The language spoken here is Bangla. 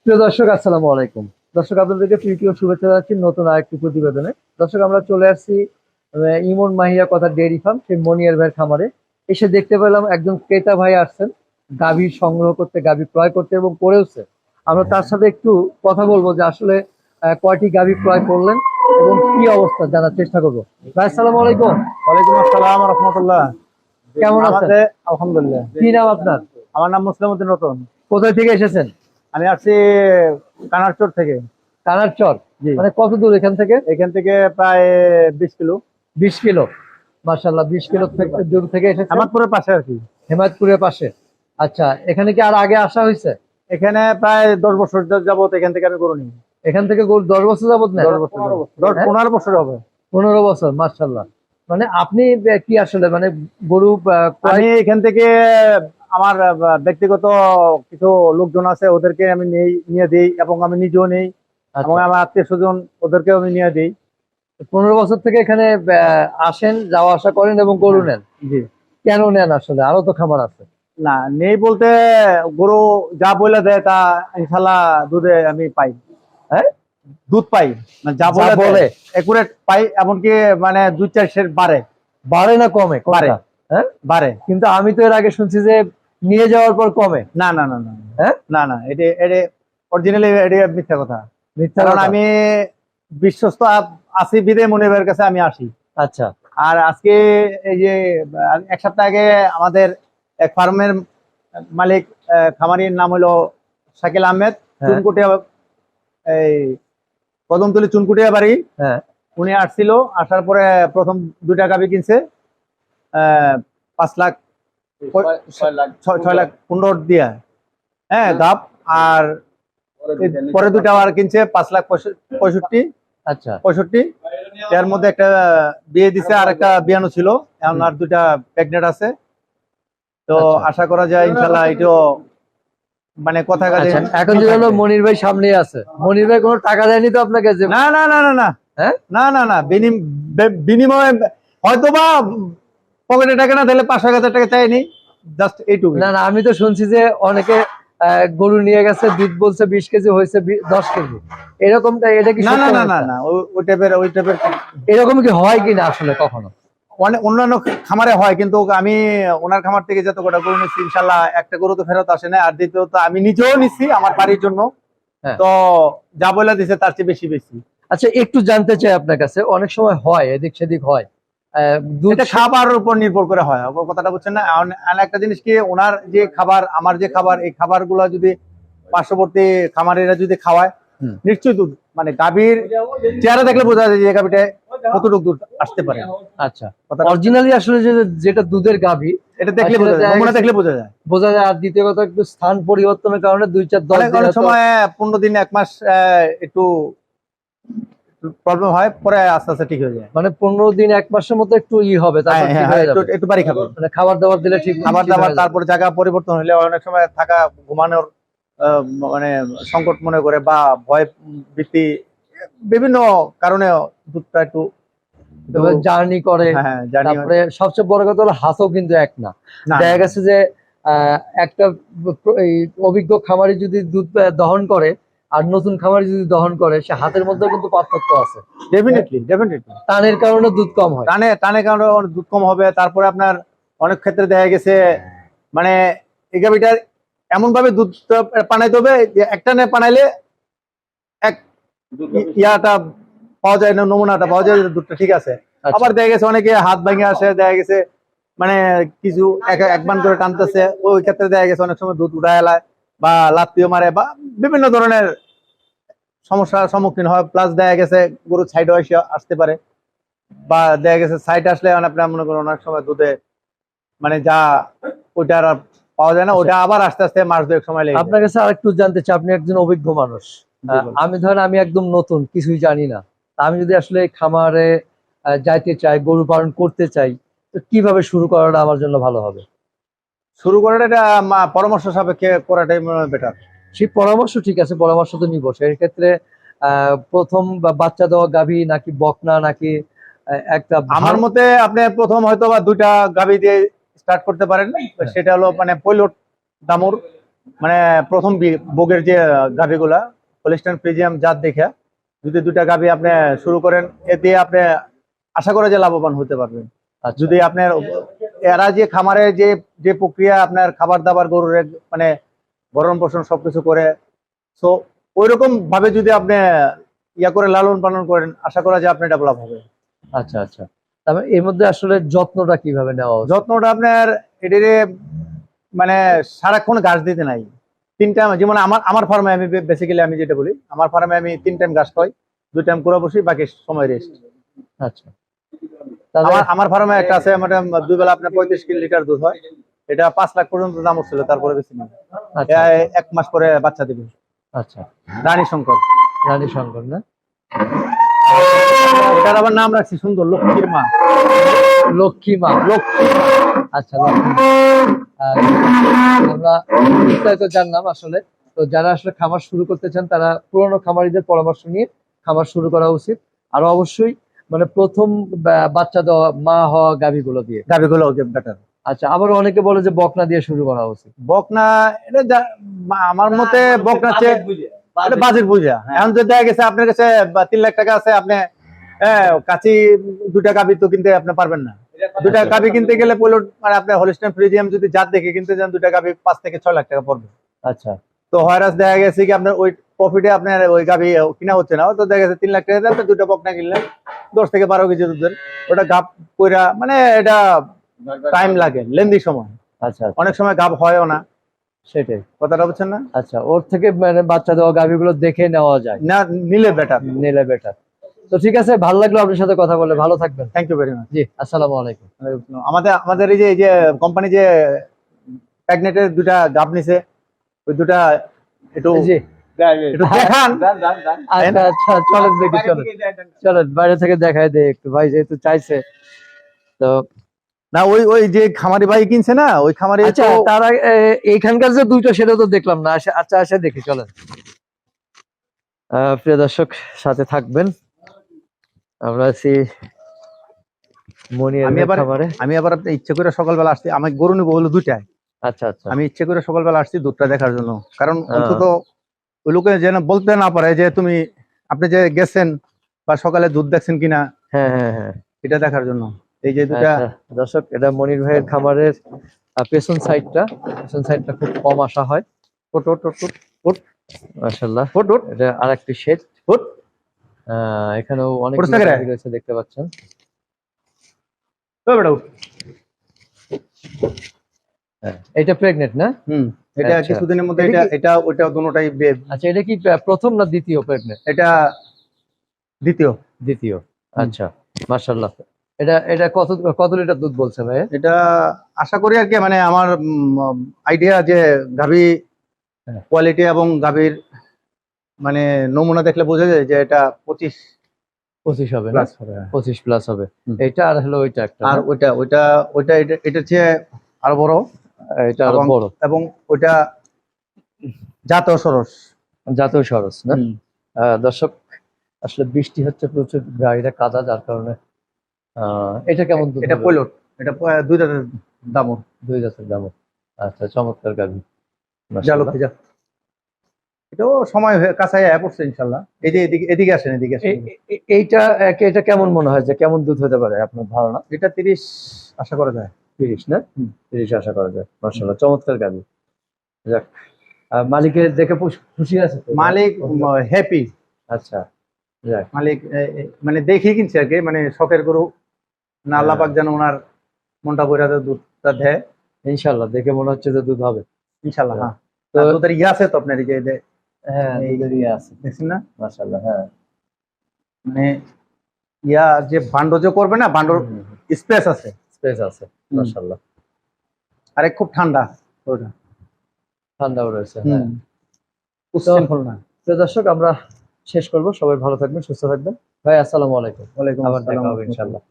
প্রিয় দর্শক, আসসালামু আলাইকুম। দর্শক, আপনাদেরকে প্রীতি ও শুভেচ্ছা জানাচ্ছি নতুন আরেকটি প্রতিবেদনে। দর্শক, আমরা চলে আসছি ইমন মাহিয়া কথা ডেইরি ফার্ম, সেই মনিয়ার ভাইয়ের খামারে। এসে দেখতে পেলাম একজন ক্রেতা ভাই আসছেন গাভী সংগ্রহ করতে, গাভী ক্রয় করতে এবং করেওছে। আমরা তার সাথে একটু কথা বলবো যে আসলে কয়টি গাভী ক্রয় করলেন এবং কি অবস্থা জানার চেষ্টা করবো। ভাই, আসসালামু আলাইকুম। ওয়ালাইকুম আসসালাম রহমতুল্লাহ। কেমন আছেন? আমাদের আলহামদুলিল্লাহ। কি নাম আপনার? আমার নাম মুসলিম উদ্দিন রতন। কোথায় থেকে এসেছেন? আমি আসছি কানারচর থেকে। কানার চর? জি, মানে কত দূর এখান থেকে? এখান থেকে প্রায় 20 কিলো। 20 কিলো? মাশাআল্লাহ, 20 কিলো থেকে দূর থেকে এসেছেন। হেমাদপুরের পাশে আর কি। হেমায়তপুরের পাশে। আচ্ছা, এখানে কি আর আগে আসা হয়েছে? এখানে প্রায় 10 বছর যাবত এখান থেকে আমি গরু নিই। এখান থেকে গরু 10 বছর যাবত নেন? 10 বছর, 15 বছর হবে। 15 বছর, মাশাআল্লাহ। মানে আপনি কি আসলে মানে গরু আমি এখান থেকে আমার ব্যক্তিগত কিছু লোকজন আছে, ওদেরকে আমি নিয়ে দিই এবং আমি নিজেও নেই এবং আমার আত্মীয় স্বজন ওদেরকেও আমি নিয়ে দিই। 15 বছর থেকে এখানে আসেন, যাওয়া আসা করেন এবং গরু নেন? জি। কেন নেন আসলে? আরো তো খামার আছে। না, নেই বলতে গরু যা বলে দেয় তা ইনশাল্লাহ দুধে আমি পাই। হ্যাঁ, দুধ পাই, মানে যা যা বলে বলে একুরেট পাই। এমনকি মানে 2-4 সের বাড়ে। বাড়ে না কমে? বাড়ে। কোনটা? হ্যাঁ, বাড়ে। কিন্তু আমি তো এর আগে শুনছি যে নিয়ে যাওয়ার পর কমে। না না না না হ্যাঁ, না না, এটা এটা অরিজিনালি এটা মিথ্যা কথা। মিথ্যা কারণ কথা? আমি বিশ্বস্ত আছি বিদে মনিবের কাছে আমি আসি। আচ্ছা। আর আজকে এই যে 1 সপ্তাহ আগে আমাদের এক ফার্মের মালিক, খামারির নাম হলো শাকিল আহমেদ, হ্যাঁ। চুনকুটিয়া, এই কদমতলী চুনকুটিয়া বাড়ি। হ্যাঁ। উনি আসছিল, আসার পরে প্রথম 2টা গাভী কিনছে 5 লাখ 6 লাখ 15 দিয়া। হ্যাঁ, গাব। আর পরে 2টা আর কিনছে 5 লাখ 65। আচ্ছা। 65 এর মধ্যে একটা বিয়ে দিছে আর একটা বিয়ানো ছিল। এখন আর 2টা প্রেগনেন্ট আছে। তো আচ্ছা। আশা করা যায় ইনশাল্লাহ এটাও মানে কথা কাজে। আচ্ছা, এখন যে হলো মনির ভাই সামনে আছে, মনির ভাই কোনো টাকা দেয়নি তো আপনাকে? যে না না না না না, হ্যাঁ, না না না, বিনিময়ে হয়তো বা পকেটে টাকা না দিলে 5-1,000 টাকা চাইনি, জাস্ট এইটুকু। না না, আমি তো শুনছি যে অনেকে গরু নিয়ে গেছে, দুধ বলছে 20 কেজি, হয়েছে 10 কেজি, এরকমটা? এটা কি না না সত্য না না কথা? না, ওই টাইপের এরকম কি হয় কিনা আসলে কখনো? অনেক অন্যান্য খামারে হয়, কিন্তু আমি ওনার খামার থেকে যত কটা গরু নিচ্ছি ইনশাল্লাহ একটা গরু তো ফেরত আসে না। আর দ্বিতীয়ত আমি নিজেও নিচ্ছি আমার বাড়ির জন্য। হ্যাঁ। তো যা বলে দিছে তার চেয়ে বেশি বেশি। আচ্ছা, একটু জানতে চাই আপনার কাছে, অনেক সময় হয় এদিক সেদিক হয়, দুধ এটা খাবারের উপর নির্ভর করে হয়। আপনার কথাটা বুঝছেন না? আর একটা জিনিস কি, ওনার যে খাবার আমার যে খাবার, এই খাবার গুলা যদি পার্শ্ববর্তী খামারিরা যদি খাওয়ায়, নিশ্চয়ই দুধ মানে গাভীর চেহারা দেখলে বোঝা যায় যে গাভীটা কতটুকু দুধ আসতে পারে। আচ্ছা, অরিজিনালি আসলে যেটা দুধের গাভী, এটা দেখলে বোঝা যায়, নমুনা দেখলে বোঝা যায়। বোঝা যায়। আর দ্বিতীয় কথা, একটু স্থান পরিবর্তনের কারণে 2-4-10 দিন অনেক সময় 15 দিন 1 মাস একটু প্রবলেম হয়, পরে আস্তে আস্তে ঠিক হয়ে যায়। মানে 15 দিন 1 মাসের মতো একটু হবে, তারপর ঠিক হয়ে যাবে। একটু বাড়ি খাবে, মানে খাবার দাবার দিলে ঠিক খাবার দাবার, তারপরে জায়গা পরিবর্তন হলে অনেক সময় থাকা ঘুমানোর মানে সংকট মনে করে বা ভয় ভীতি বিভিন্ন কারণে দুধটা একটু জার্নি করে। তারপরে সবচেয়ে বড় কথা হলো হাঁসও কিন্তু এক না। দেখা গেছে যে একটা এই অভিজ্ঞ খামারি যদি দুধ দহন করে আর নতুন খামারি যদি দহন করে, সে হাতের মধ্যে কিন্তু পার্থক্য আছে। ডেফিনেটলি টানের কারণে দুধ কম হয়। টানের কারণে দুধ কম হবে। তারপরে আপনার অনেক ক্ষেত্রে দেখা গেছে মানে এই গাভীটার এমন ভাবে দুধ পানাইতে হবে যে একটা নে পানাইলে এক ইয়াটা পাওয়া যায় না, নমুনাটা পাওয়া যায়, দুধটা ঠিক আছে। আবার দেখা গেছে অনেকে হাত ভেঙে আসে, দেখা গেছে মানে কিছু একবান করে টানতেছে, ওই ক্ষেত্রে দেখা গেছে অনেক সময় দুধ উঠায় এলায় বা লাত্তিও মারে বা বিভিন্ন ধরনের সমস্যার সম্মুখীন হয়। প্লাস দেখা গেছে গরু সাইড এসে আসতে পারে, বা দেখা গেছে সাইড আসলে আপনার মনে করেন অনেক সময় দুধে মানে যা ওইটা আর পাওয়া যায় না, ওটা আবার আস্তে আস্তে মাস 2 সময় লেগে। আপনার কাছে আরেকটু জানতে চাই, আপনি একজন অভিজ্ঞ মানুষ। আমি ধরেন আমি একদম নতুন, কিছুই জানি না। আমি যদি আসলে খামারে যাইতে চাই, গরু পালন করতে চাই, তো কিভাবে শুরু করাটা আমার জন্য ভালো হবে? শুরু করাটা এটা পরামর্শ সাপেক্ষে করাটাই বেটার। সেই পরামর্শ ঠিক আছে, পরামর্শ তো নিবো। সেই ক্ষেত্রে প্রথম বাচ্চা দেওয়া গাভী নাকি বকনা নাকি একটা? আমার মতে আপনি প্রথম হয়তো বা 2টা গাভী দিয়ে স্টার্ট করতে পারেন। সেটা হলো মানে পৈলট দামুর মানে প্রথম বগের যে গাভীগুলা হলিস্টাইন ফ্রিজিয়াম জাত দেখে যদি দুটা গাভী আপনি শুরু করেন, এতে আপনি আশা করে যে লাভবান হতে পারবেন। আচ্ছা। যদি আপনার এরা যে খামারে যে যে প্রক্রিয়া আপনার খাবার দাবার গরুর মানে ভরণ পোষণ সবকিছু করে, তো ওইরকম ভাবে যদি আপনি ইয়া করে লালন পালন করেন, আশা করা যায় আপনি ডেভেলপ হবে। আচ্ছা আচ্ছা, তারপরে এর মধ্যে আসলে যত্নটা কিভাবে নেওয়া উচিত? যত্নটা আপনার এটারে মানে সারাক্ষণ ঘাস দিতে নাই। 3 টাইম, যেমন আমার ফার্মে আমি বেসিক্যালি আমি যেটা বলি, আমার ফার্মে আমি 3 টাইম ঘাস খাই, 2 টাইম কুড়া বসি, বাকি সময় রেস্ট। আচ্ছা, তাহলে আমার ফার্মে একটা আছে, মানে 2 বেলা আপনার 35 লিটার দুধ হয়, এটা 5 লাখ পর্যন্ত দাম উঠছিল, তারপরে বেশি না। আচ্ছা 1 মাস পরে বাচ্চা দিবে। আচ্ছা, রানী শঙ্কর, রানী শঙ্কর না? এটার আবার নাম রাখছি সুন্দর, লক্ষ্মীর মা। লক্ষ্মী মা। লক্ষ্মী আচ্ছা, লক্ষ্মী মা। আর আমরা বিস্তারিত জানলাম আসলে। তো যারা আসলে খামার শুরু করতে চান তারা পুরনো খামারিদের পরামর্শ নিয়ে খামার শুরু করা উচিত। আর অবশ্যই মানে প্রথম বাচ্চা দেওয়া মা হওয়া গাভীগুলো দিয়ে। গাভীগুলো বেটার। আচ্ছা, আবার অনেকে বলে যে বকনা দিয়ে শুরু করা উচিত। বকনা এটা আমার মতে বকনা চেয়ে এটা বাজেট বুঝা। এখন যদি দেখা গেছে আপনার কাছে 3 লাখ টাকা আছে, আপনি কাছি 2টা গাভী তো কিনতে আপনি পারবেন না। 2টা গাভী কিনতে গেলে পড়লো, মানে আপনি হলিস্টাইন ফ্রিজিয়াম যদি জাত দেখে কিনতে যান, 2টা গাভী 5 থেকে 6 লাখ টাকা পড়বে। আচ্ছা, তো হয়রাস দেখা গেছে কি আপনার ওই প্রফিটে আপনার ওই গাভী কিনা হচ্ছে না, তো দেখা গেছে 3 লাখ টাকা আপনি 2টা বকনা কিনলেন 10 থেকে 12 কেজি দুধের, ওটা গাভ কইরা, মানে এটা টাইম লাগে, লেন্দি সময়, আচ্ছা, অনেক সময় গাভ হয়ও না। সেটাই। কথাটা বুঝছেন না? আচ্ছা, ওর থেকে মানে বাচ্চা দেওয়া গাভীগুলো দেখে নেওয়া যায়, না নিলে বেটার। নিলে বেটার। তো ঠিক আছে, ভালো লাগলো আপনার সাথে কথা বলে। ভালো থাকবেন। Thank you very much. জি, আসসালামু আলাইকুম। আমাদের এই যে কোম্পানি যে প্যাগনেটের 2টা গাভ নিছে, ওই 2টা একটু জি, একটু দেখান। আচ্ছা আচ্ছা, চলেন দেখি, চলেন চলেন বাইরে থেকে দেখাই দেয় একটু, ভাই যেহেতু চাইছে। তো না ওই যে খামারি ভাই কিনছে না, ওই খামারি আচ্ছা, তারা এইখানকার যে 2টা সেটা তো দেখলাম না। আচ্ছা আচ্ছা, দেখি, চলেন। প্রিয় দর্শক, সাথে থাকবেন। আমরা আছি মনিয়ার খামারে। আমি আবার ইচ্ছে করে সকালবেলা আসছি, আমি গরু নিবো হলো 2টায়। আচ্ছা আচ্ছা, আমি ইচ্ছে করে সকালবেলা আসছি দুধটা দেখার জন্য, কারণ অন্তত ওই লোকে যেন বলতে না পারে যে আপনি যে গেছেন বা সকালে দুধ দেখছেন কিনা। হ্যাঁ হ্যাঁ হ্যাঁ, এটা দেখার জন্য এই যে 2টা। আচ্ছা, দর্শক, এটা মনির ভাইয়ের খামারের পেছন সাইডটা খুব কম আসা হয়। মাশাআল্লাহ, এটা আরেকটি শেড। এখানেও অনেক গাভী রয়েছে, দেখতে পাচ্ছেন। এটা প্রেগনেন্ট না? এটা আচ্ছা। কিছুদিনের মধ্যে এটা ওইটা দুটোটাই আচ্ছা, এটা কি প্রথম না দ্বিতীয় প্রেগনেন্ট? এটা দ্বিতীয়। দ্বিতীয়, আচ্ছা, মাশাআল্লাহ। এটা কত লিটার দুধ বলছে ভাই? এটা আশা করি আর কি, মানে আমার আইডিয়া যে গাভী কোয়ালিটি এবং গাভীর মানে নমুনা দেখলে বোঝা যায় যে এটা 25 হবে না? প্লাস হবে। 25 প্লাস হবে। এটা আর হলো ওইটা একটা, আর ওইটা এটা চেয়ে আরো বড়, এটা আরো বড়, এবং ওইটা জাতীয় সরস না? দর্শক, আসলে বৃষ্টি হচ্ছে প্রচুর, গাড়িটা কাদা, যার কারণে এটা কেমন দুধ? এটা পয়লট, এটা 2 দাঁতের দামও। 2 দাঁতের দামও। আচ্ছা, চমৎকার গাভী। এটাও সময় কাছাই পড়ছে ইনশাল্লাহ। এই যে এদিকে আসেন। এটা কেমন মনে হয়, যে কেমন দুধ হতে পারে আপনার ধারণা? এটা 30 আশা করা যায়। 30 না? 30 আশা করা যায়। মাশাআল্লাহ, চমৎকার গাভী। যাক, মালিকের দেখে খুশি আছে তো? মালিক হ্যাপি। আচ্ছা, যাক, মালিক মানে দেখে কিনছে আর কি, মানে শখের গরু না, আল্লাহ পাক যেন ওনার মনটা ভরে দুধটা দেয় ইনশাআল্লাহ। দেখে মনে হচ্ছে যে দুধ হবে ইনশাআল্লাহ। হ্যাঁ, তো দুধের আছে তো আপনার এই যে হ্যাঁ, দুধের আছে, দেখছেন না? মাশাআল্লাহ। হ্যাঁ, মানে যে বান্ডো যে করবে না, বান্ডোর স্পেস আছে মাশাআল্লাহ। আরে খুব ঠান্ডা, ওটা ঠান্ডাও রয়েছে। হ্যাঁ, উচ্ছৃঙ্খল না। তো দর্শক, আমরা শেষ করব। সবাই ভালো থাকবেন, সুস্থ থাকবেন। ভাই, আসসালামু আলাইকুম। ওয়ালাইকুম আবার দেখা আসসালাম। হবে ইনশাআল্লাহ।